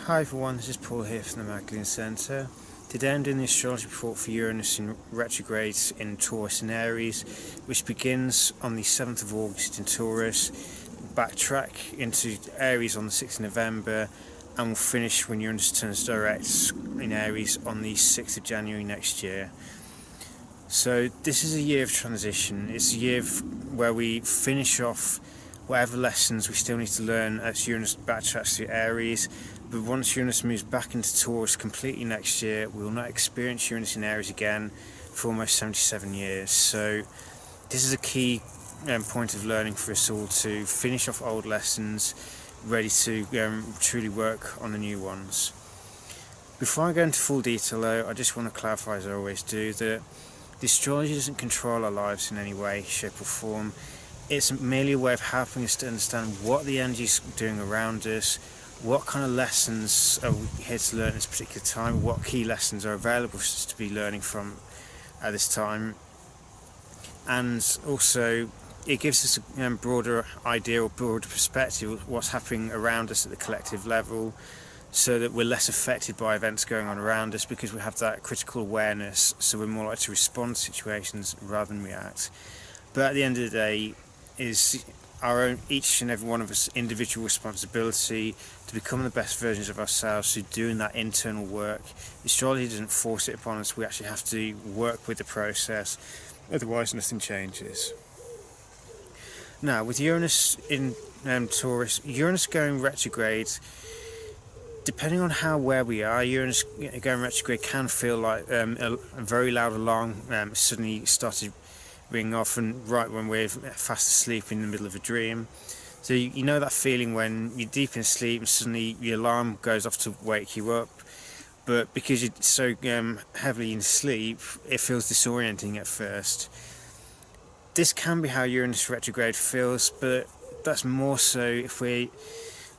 Hi everyone, this is Paul here from the Magdalene Centre. Today I'm doing the astrology report for Uranus in retrograde in Taurus and Aries, which begins on the 7th of August in Taurus, backtrack into Aries on the 6th of November, and will finish when Uranus turns direct in Aries on the 6th of January next year. So this is a year of transition. It's a year where we finish off whatever lessons we still need to learn as Uranus backtracks through Aries. But once Uranus moves back into Taurus completely next year, we will not experience Uranus in Aries again for almost 77 years. So this is a key point of learning for us all, to finish off old lessons, ready to truly work on the new ones. Before I go into full detail though, I just want to clarify, as I always do, that the astrology doesn't control our lives in any way, shape or form. It's merely a way of helping us to understand what the energy is doing around us, what kind of lessons are we here to learn at this particular time, what key lessons are available for us to be learning from at this time. And also it gives us a broader idea or broader perspective of what's happening around us at the collective level, so that we're less affected by events going on around us, because we have that critical awareness, so we're more likely to respond to situations rather than react. But at the end of the day, is our own, each and every one of us, individual responsibility to become the best versions of ourselves through doing that internal work. Astrology doesn't force it upon us, we actually have to work with the process, otherwise nothing changes. Now, with Uranus in Taurus, Uranus going retrograde, depending on where we are, Uranus going retrograde can feel like a very loud alarm suddenly started ringing off, and right when we're fast asleep in the middle of a dream. So you know that feeling when you're deep in sleep and suddenly the alarm goes off to wake you up, but because you're so heavily in sleep, it feels disorienting at first. This can be how Uranus retrograde feels, but that's more so if we're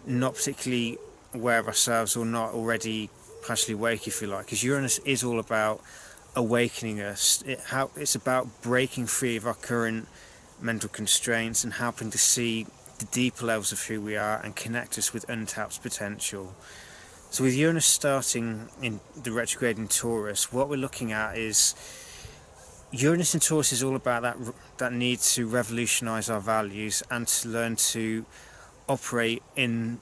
not particularly aware of ourselves or not already partially awake, if you like, because Uranus is all about awakening us. It's about breaking free of our current mental constraints and helping to see the deeper levels of who we are and connect us with untapped potential. So with Uranus starting in the retrograde in Taurus, what we're looking at is Uranus in Taurus is all about that need to revolutionize our values and to learn to operate in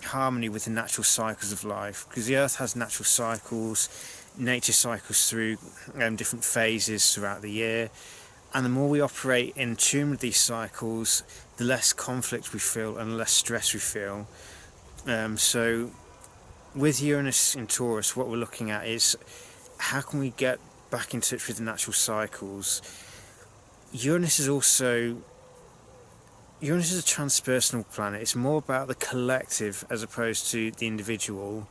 harmony with the natural cycles of life, because the earth has natural cycles, nature cycles through different phases throughout the year, and the more we operate in tune with these cycles, the less conflict we feel and the less stress we feel. So with Uranus in Taurus, what we're looking at is how can we get back in touch with the natural cycles. Uranus is a transpersonal planet. It's more about the collective as opposed to the individual.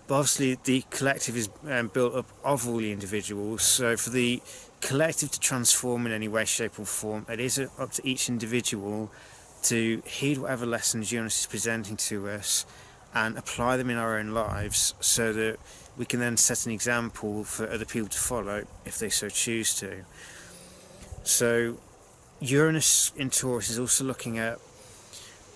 But obviously the collective is built up of all the individuals, so for the collective to transform in any way, shape or form, it is up to each individual to heed whatever lessons Uranus is presenting to us and apply them in our own lives, so that we can then set an example for other people to follow if they so choose to. So Uranus in Taurus is also looking at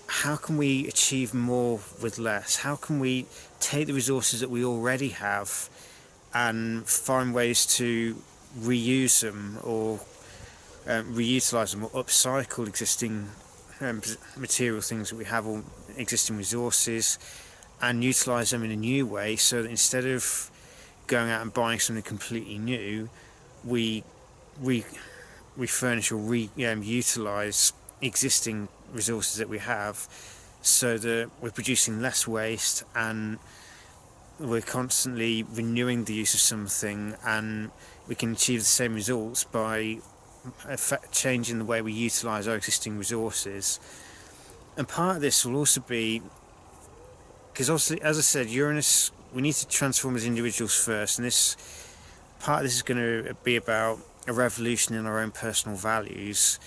how can we achieve more with less? How can we take the resources that we already have and find ways to reuse them or reutilize them or upcycle existing material things that we have, or existing resources, and utilize them in a new way, so that instead of going out and buying something completely new, we refurnish or utilize existing resources that we have, so that we're producing less waste and we're constantly renewing the use of something, and we can achieve the same results by changing the way we utilize our existing resources. And part of this will also be, because obviously, as I said, Uranus, we need to transform as individuals first, and part of this is going to be about a revolution in our own personal values.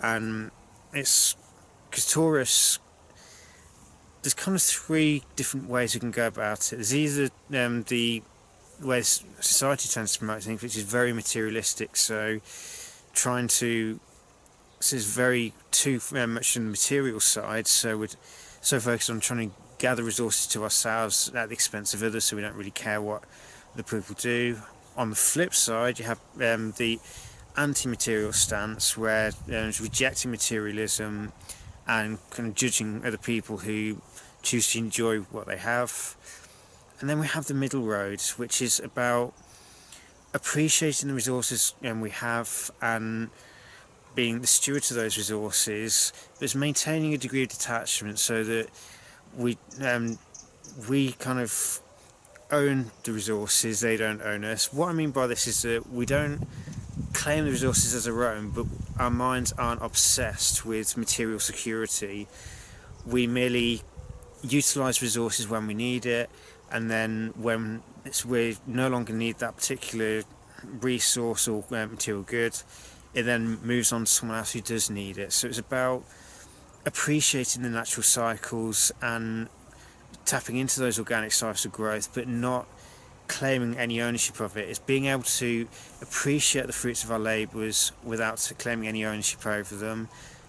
And it's because Taurus, there's kind of three different ways we can go about it. There's either the way society tends to promote things, which is very materialistic, so it's very too much on the material side, so we're so focused on trying to gather resources to ourselves at the expense of others, so we don't really care what the people do. On the flip side, you have the anti-material stance, where it's rejecting materialism and kind of judging other people who choose to enjoy what they have. And then we have the middle road, which is about appreciating the resources we have and being the steward of those resources, but maintaining a degree of detachment so that we kind of own the resources, they don't own us. What I mean by this is that we don't claim the resources as our own, but our minds aren't obsessed with material security. We merely utilise resources when we need it, and then when we no longer need that particular resource or material good, it then moves on to someone else who does need it. So it's about appreciating the natural cycles and tapping into those organic cycles of growth, but not claiming any ownership of it. It's being able to appreciate the fruits of our labours without claiming any ownership over them,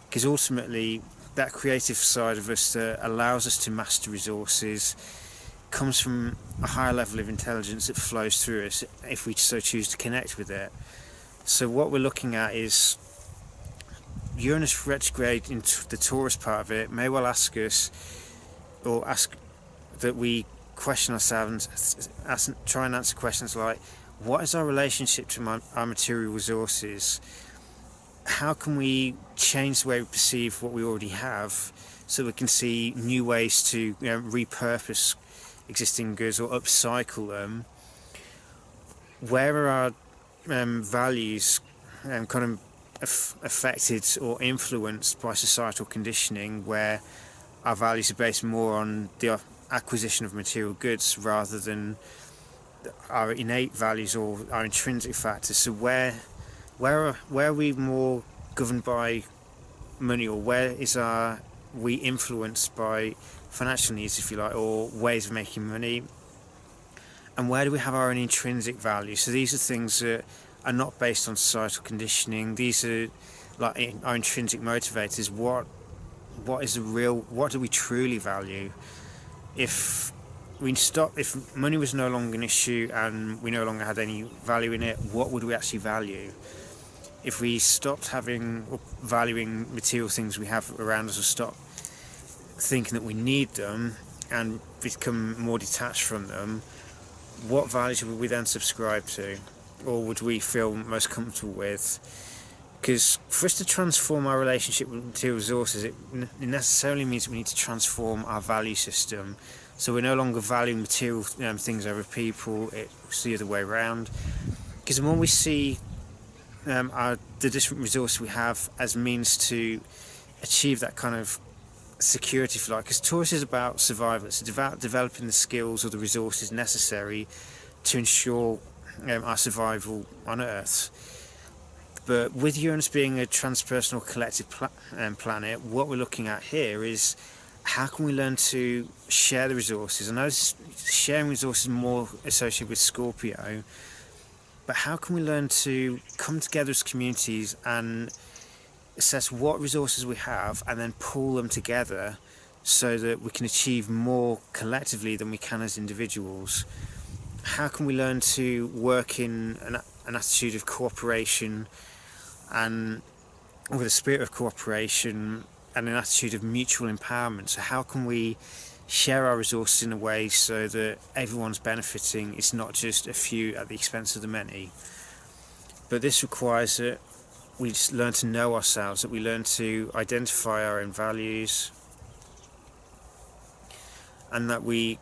because ultimately that creative side of us that allows us to master resources comes from a higher level of intelligence that flows through us if we so choose to connect with it. So what we're looking at is Uranus retrograde into the Taurus part of it may well ask us, or ask that we question ourselves, try and answer questions like, what is our relationship to our material resources? How can we change the way we perceive what we already have so we can see new ways to repurpose existing goods or upcycle them? Where are our values kind of affected or influenced by societal conditioning, where our values are based more on the acquisition of material goods rather than our innate values or our intrinsic factors? So where are we more governed by money, or where are we influenced by financial needs, if you like, or ways of making money? And where do we have our own intrinsic values? So these are things that are not based on societal conditioning. These are like our intrinsic motivators. What is the real? What do we truly value? If money was no longer an issue and we no longer had any value in it, what would we actually value? If we stopped valuing material things we have around us, or stop thinking that we need them and become more detached from them, what values would we then subscribe to, or would we feel most comfortable with? Because for us to transform our relationship with material resources, it necessarily means we need to transform our value system. So we're no longer valuing material things over people. It's the other way around. Because the more we see the different resources we have as means to achieve that kind of security, if you like, because Taurus is about survival. It's about developing the skills or the resources necessary to ensure our survival on Earth. But with Uranus being a transpersonal collective planet, what we're looking at here is how can we learn to share the resources? I know sharing resources is more associated with Scorpio, but how can we learn to come together as communities and assess what resources we have and then pool them together so that we can achieve more collectively than we can as individuals? How can we learn to work in an attitude of cooperation and with a spirit of cooperation and an attitude of mutual empowerment? So how can we share our resources in a way so that everyone's benefiting? It's not just a few at the expense of the many. But this requires that we just learn to know ourselves, that we learn to identify our own values, and that we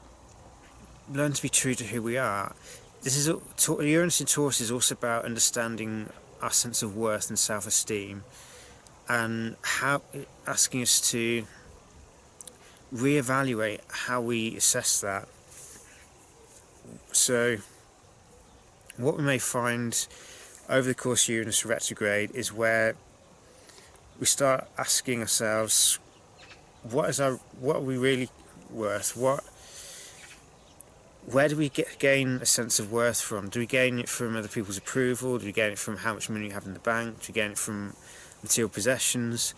learn to be true to who we are. Uranus in Taurus is also about understanding our sense of worth and self-esteem, and asking us to reevaluate how we assess that. So what we may find over the course of Uranus retrograde is where we start asking ourselves, what are we really worth? Where do we gain a sense of worth from? Do we gain it from other people's approval? Do we gain it from how much money you have in the bank? Do we gain it from material possessions?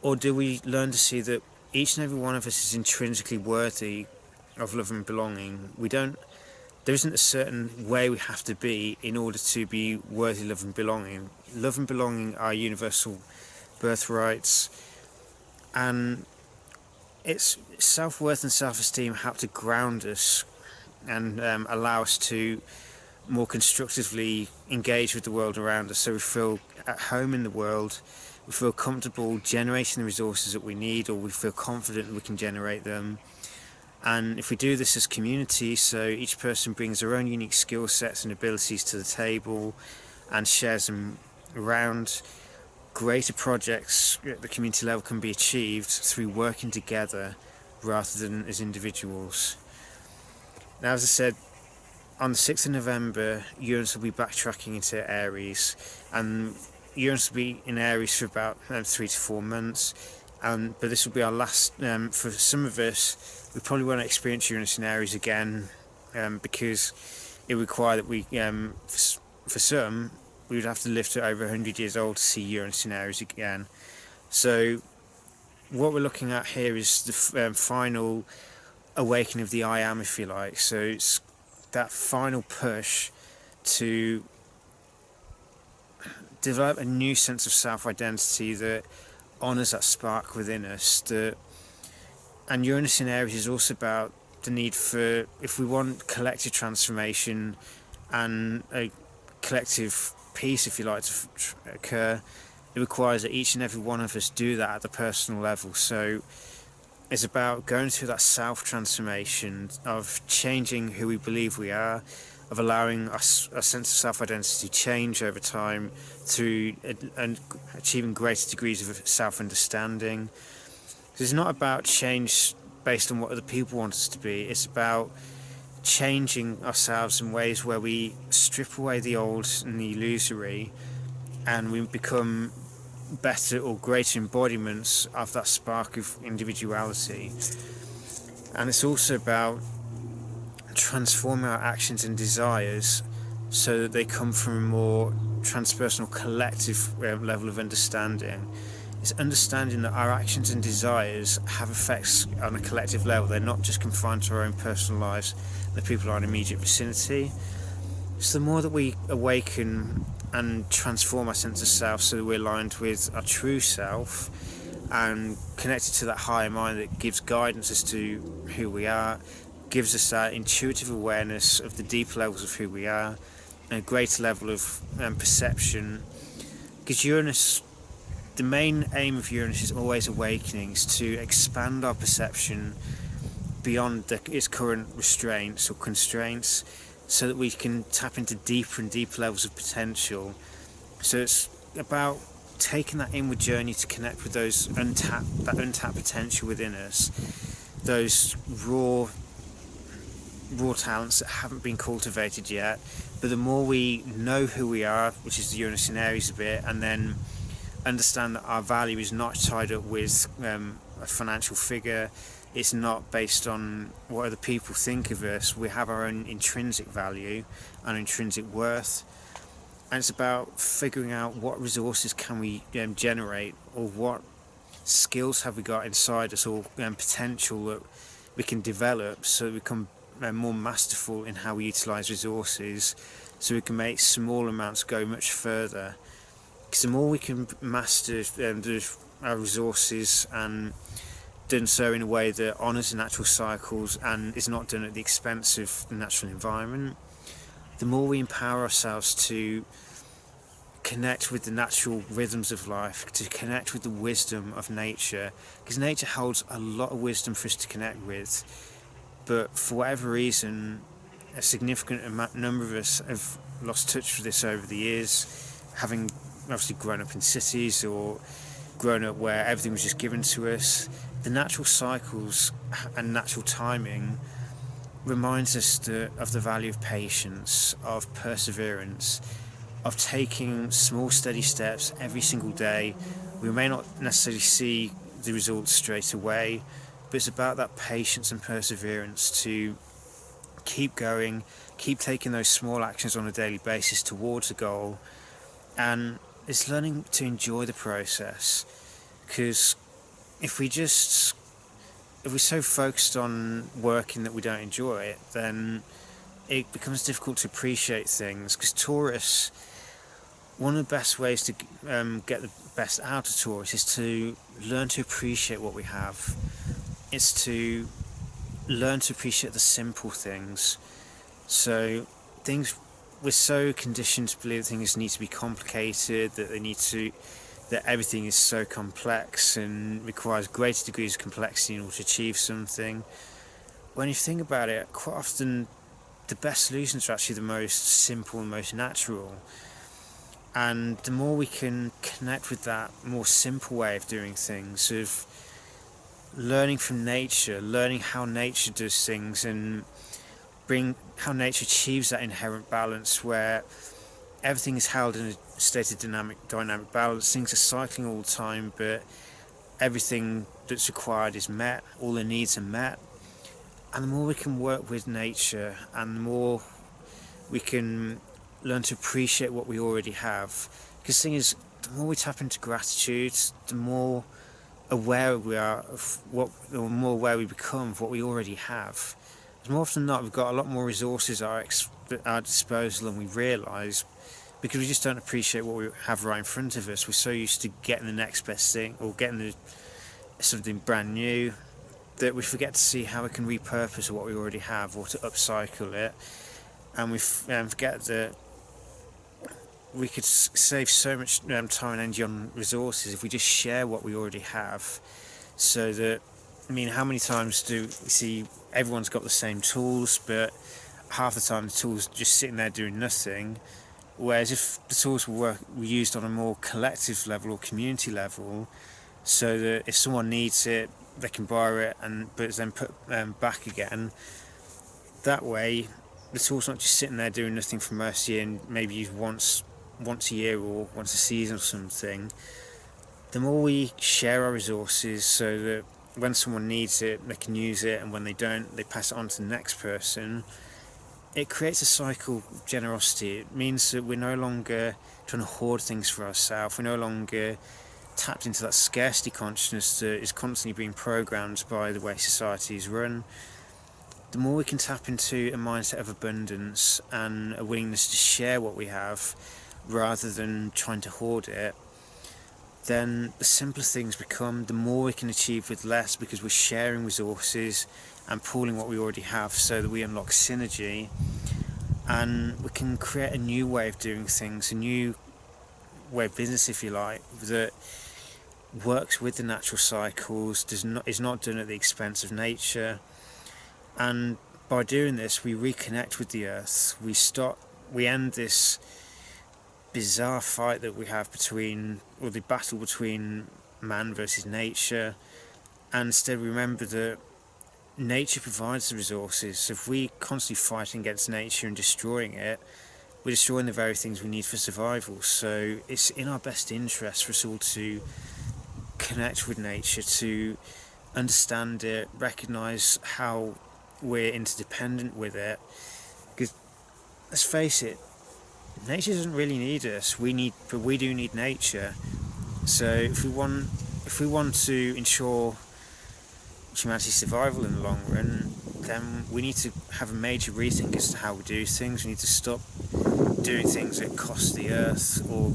Or do we learn to see that each and every one of us is intrinsically worthy of love and belonging. There isn't a certain way we have to be in order to be worthy of love and belonging. Love and belonging are universal birthrights, and it's self-worth and self-esteem help to ground us and allow us to more constructively engage with the world around us, so we feel at home in the world, we feel comfortable generating the resources that we need, or we feel confident that we can generate them. And if we do this as community, so each person brings their own unique skill sets and abilities to the table and shares them around, greater projects at the community level can be achieved through working together rather than as individuals. Now, as I said, on the 6th of November, Uranus will be backtracking into Aries, and Uranus will be in Aries for about 3 to 4 months. But this will be our last. For some of us, we probably won't experience Uranus in Aries again, because it would require that we, for some, we would have to live to over 100 years old to see Uranus in Aries again. So, what we're looking at here is the final awakening of the I Am, if you like. So it's that final push to develop a new sense of self-identity that honours that spark within us. And Uranus in Aries is also about the need for, if we want collective transformation and a collective peace, if you like, to occur, it requires that each and every one of us do that at the personal level. So it's about going through that self-transformation of changing who we believe we are, of allowing us a sense of self-identity to change over time through and achieving greater degrees of self-understanding. It's not about change based on what other people want us to be. It's about changing ourselves in ways where we strip away the old and the illusory, and we become better or greater embodiments of that spark of individuality. And it's also about transforming our actions and desires so that they come from a more transpersonal collective level of understanding. It's understanding that our actions and desires have effects on a collective level. They're not just confined to our own personal lives, the people in our immediate vicinity. So the more that we awaken and transform our sense of self so that we're aligned with our true self and connected to that higher mind that gives guidance as to who we are, gives us that intuitive awareness of the deeper levels of who we are, and a greater level of perception. Because Uranus, the main aim of Uranus is always awakening, is to expand our perception beyond its current restraints or constraints, so that we can tap into deeper and deeper levels of potential. So it's about taking that inward journey to connect with those untapped potential within us, those raw talents that haven't been cultivated yet. But the more we know who we are, which is the Uranus in Aries a bit, and then understand that our value is not tied up with a financial figure, it's not based on what other people think of us. We have our own intrinsic value and intrinsic worth, and it's about figuring out what resources can we generate, or what skills have we got inside us, or potential that we can develop, so we become more masterful in how we utilise resources, so we can make small amounts go much further. Because the more we can master our resources and done so in a way that honours the natural cycles and is not done at the expense of the natural environment, the more we empower ourselves to connect with the natural rhythms of life, to connect with the wisdom of nature, because nature holds a lot of wisdom for us to connect with, but for whatever reason a significant number of us have lost touch with this over the years, having obviously grown up in cities or grown up where everything was just given to us. The natural cycles and natural timing reminds us of the value of patience, of perseverance, of taking small steady steps every single day. We may not necessarily see the results straight away, but it's about that patience and perseverance to keep going, keep taking those small actions on a daily basis towards a goal, and it's learning to enjoy the process. Because if we just if we're so focused on working that we don't enjoy it, then it becomes difficult to appreciate things. Because Taurus, one of the best ways to get the best out of Taurus is to learn to appreciate what we have. It's to learn to appreciate the simple things. So things, we're so conditioned to believe that things need to be complicated, that everything is so complex and requires greater degrees of complexity in order to achieve something. When you think about it, quite often the best solutions are actually the most simple and most natural. And the more we can connect with that more simple way of doing things, of learning from nature, learning how nature does things, and how nature achieves that inherent balance where everything is held in a state of dynamic balance. Things are cycling all the time, but everything that's required is met, all the needs are met. And the more we can work with nature, and the more we can learn to appreciate what we already have. Because the thing is, the more we tap into gratitude, the more aware we are of the more aware we become of what we already have. As more often than not, we've got a lot more resources at our disposal than we realise, because we just don't appreciate what we have right in front of us. We're so used to getting the next best thing, or getting something brand new, that we forget to see how we can repurpose what we already have, or to upcycle it. And we forget that we could save so much time and energy on resources if we just share what we already have. So that, I mean, how many times do we see everyone's got the same tools, but half the time the tools are just sitting there doing nothing? Whereas if the tools were used on a more collective level or community level, so that if someone needs it, they can borrow it but it's then put back again. That way, the tool's not just sitting there doing nothing for mercy and maybe used once a year or once a season or something. The more we share our resources, so that when someone needs it, they can use it, and when they don't, they pass it on to the next person. It creates a cycle of generosity. It means that we're no longer trying to hoard things for ourselves. We're no longer tapped into that scarcity consciousness that is constantly being programmed by the way society is run. The more we can tap into a mindset of abundance and a willingness to share what we have rather than trying to hoard it, then the simpler things become, the more we can achieve with less, because we're sharing resources and pooling what we already have, so that we unlock synergy, and we can create a new way of doing things, a new way of business, if you like, that works with the natural cycles, is not done at the expense of nature. And by doing this, we reconnect with the earth. We end this bizarre fight that we have or the battle between man versus nature, and instead remember that nature provides the resources. So if we constantly fighting against nature and destroying it, we're destroying the very things we need for survival. So it's in our best interest for us all to connect with nature, to understand it, recognise how we're interdependent with it. Because let's face it, nature doesn't really need us. But we do need nature. So if we want to ensure humanity's survival in the long run, then we need to have a major rethink as to how we do things. We need to stop doing things that cost the earth or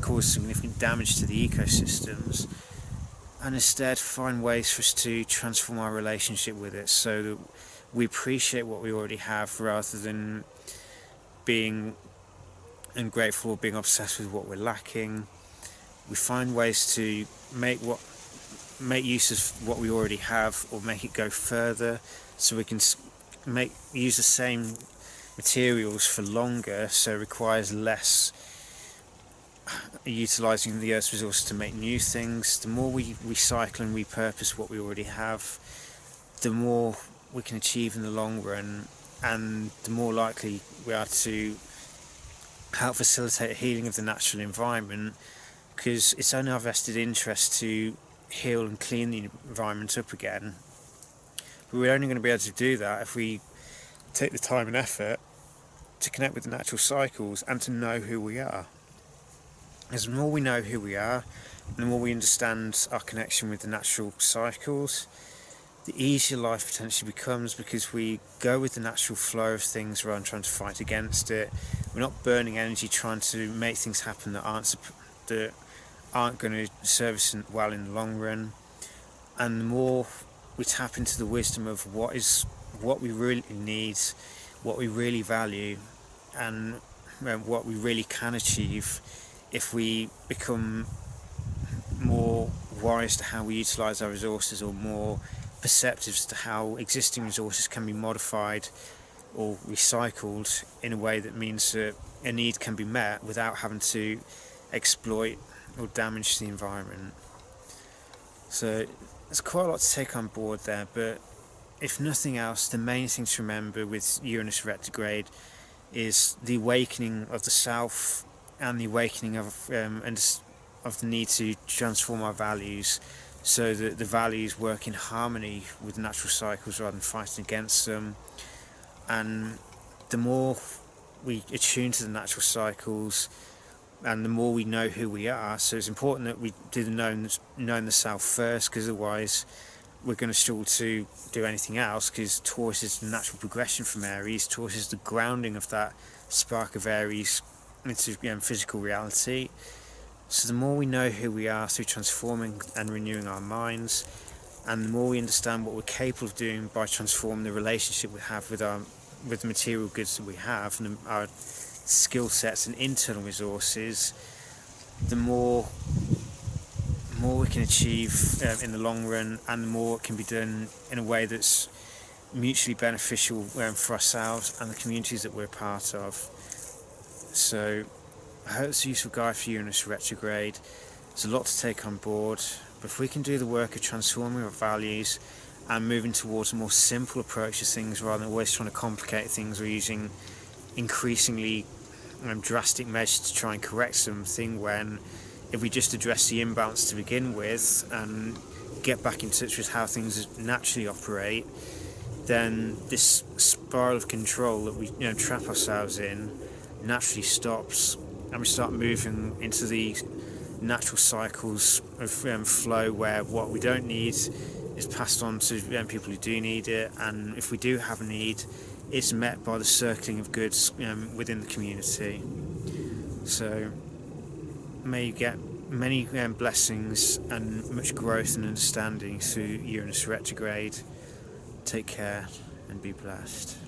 cause significant damage to the ecosystems, and instead find ways for us to transform our relationship with it, so that we appreciate what we already have rather than being ungrateful or being obsessed with what we're lacking. We find ways to make use of what we already have, or make it go further, so we can use the same materials for longer, so it requires less utilising the earth's resources to make new things. The more we recycle and repurpose what we already have, the more we can achieve in the long run, and the more likely we are to help facilitate a healing of the natural environment, because it's only our vested interest to heal and clean the environment up again. But we're only going to be able to do that if we take the time and effort to connect with the natural cycles and to know who we are. As the more we know who we are, and the more we understand our connection with the natural cycles, the easier life potentially becomes, because we go with the natural flow of things rather than trying to fight against it. We're not burning energy trying to make things happen that aren't going to serve us well in the long run. And the more we tap into the wisdom of what we really need, what we really value, and what we really can achieve, if we become more wise to how we utilise our resources, or more perceptive as to how existing resources can be modified or recycled in a way that means that a need can be met without having to exploit or damage the environment. So there's quite a lot to take on board there, but if nothing else, the main thing to remember with Uranus retrograde is the awakening of the self, and the awakening of the need to transform our values, so that the values work in harmony with natural cycles rather than fighting against them. And the more we attune to the natural cycles, and the more we know who we are, so it's important that we do knowing the self first, because otherwise we're going to struggle to do anything else, because Taurus is the natural progression from Aries. Taurus is the grounding of that spark of Aries into physical reality. So the more we know who we are through transforming and renewing our minds, and the more we understand what we're capable of doing by transforming the relationship we have with the material goods that we have, and our skill sets and internal resources, the more we can achieve in the long run, and the more it can be done in a way that's mutually beneficial for ourselves and the communities that we're part of. So I hope it's a useful guide for Uranus retrograde. There's a lot to take on board, but if we can do the work of transforming our values and moving towards a more simple approach to things, rather than always trying to complicate things or using increasingly drastic measures to try and correct something, when if we just address the imbalance to begin with and get back in touch with how things naturally operate, then this spiral of control that we trap ourselves in naturally stops, and we start moving into the natural cycles of flow, where what we don't need is passed on to people who do need it, and if we do have a need, it's met by the circling of goods within the community. So may you get many blessings and much growth and understanding through Uranus retrograde. Take care and be blessed.